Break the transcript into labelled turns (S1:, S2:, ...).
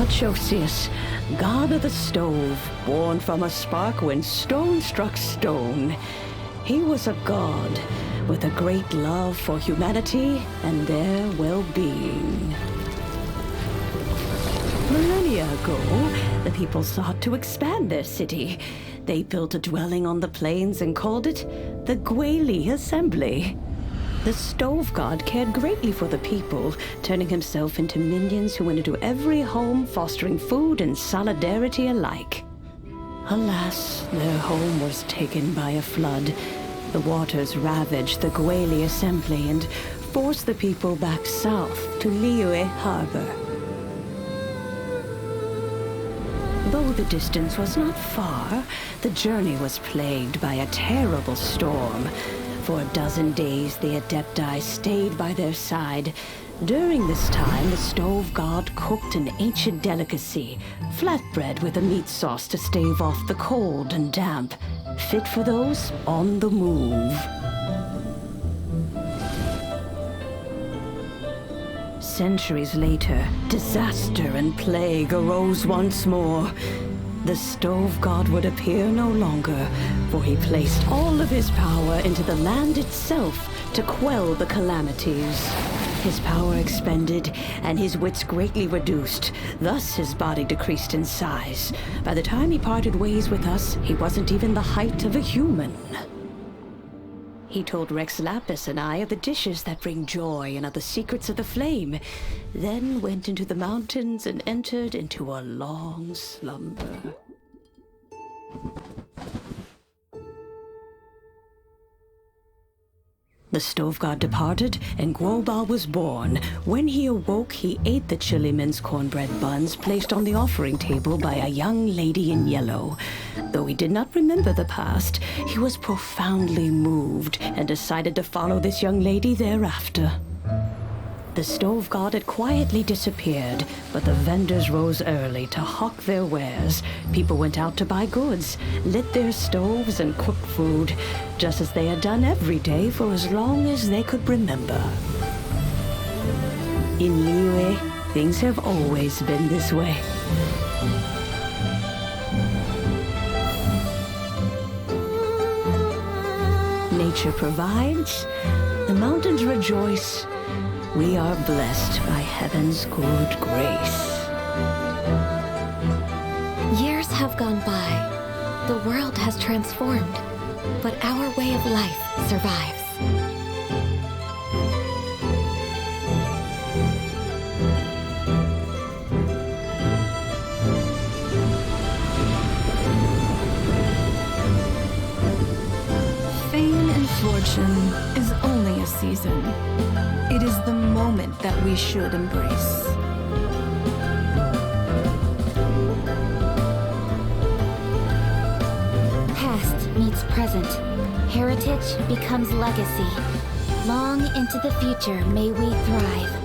S1: Moonchase, god of the stove, born from a spark when stone struck stone. He was a god with a great love for humanity and their well-being. Millennia ago, the people sought to expand their city. They built a dwelling on the plains and called it the Gouba Assembly. The stove god cared greatly for the people, turning himself into minions who went into every home, fostering food and solidarity alike. Alas, their home was taken by a flood. The waters ravaged the Gouba Assembly and forced the people back south to Liyue Harbor. Though the distance was not far, the journey was plagued by a terrible storm. For a dozen days, the Adepti stayed by their side. During this time, the stove god cooked an ancient delicacy, flatbread with a meat sauce to stave off the cold and damp, fit for those on the move. Centuries later, disaster and plague arose once more. The stove god would appear no longer, for he placed all of his power into the land itself to quell the calamities. His power expended, and his wits greatly reduced. Thus his body decreased in size. By the time he parted ways with us, he wasn't even the height of a human. He told Rex Lapis and I of the dishes that bring joy and of the secrets of the flame, then went into the mountains and entered into a long slumber. The stove god departed, and Gouba was born. When he awoke, he ate the Chiliman's cornbread buns placed on the offering table by a young lady in yellow. Though he did not remember the past, he was profoundly moved and decided to follow this young lady thereafter. The stove god had quietly disappeared, but the vendors rose early to hawk their wares. People went out to buy goods, lit their stoves, and cooked food, just as they had done every day for as long as they could remember. In Liyue, things have always been this way. Nature provides, the mountains rejoice. We are blessed by heaven's good grace.
S2: Years have gone by. The world has transformed, but our way of life survives.
S3: Fame and fortune is only a season. It is the moment that we should embrace.
S2: Past meets present. Heritage becomes legacy. Long into the future may we thrive.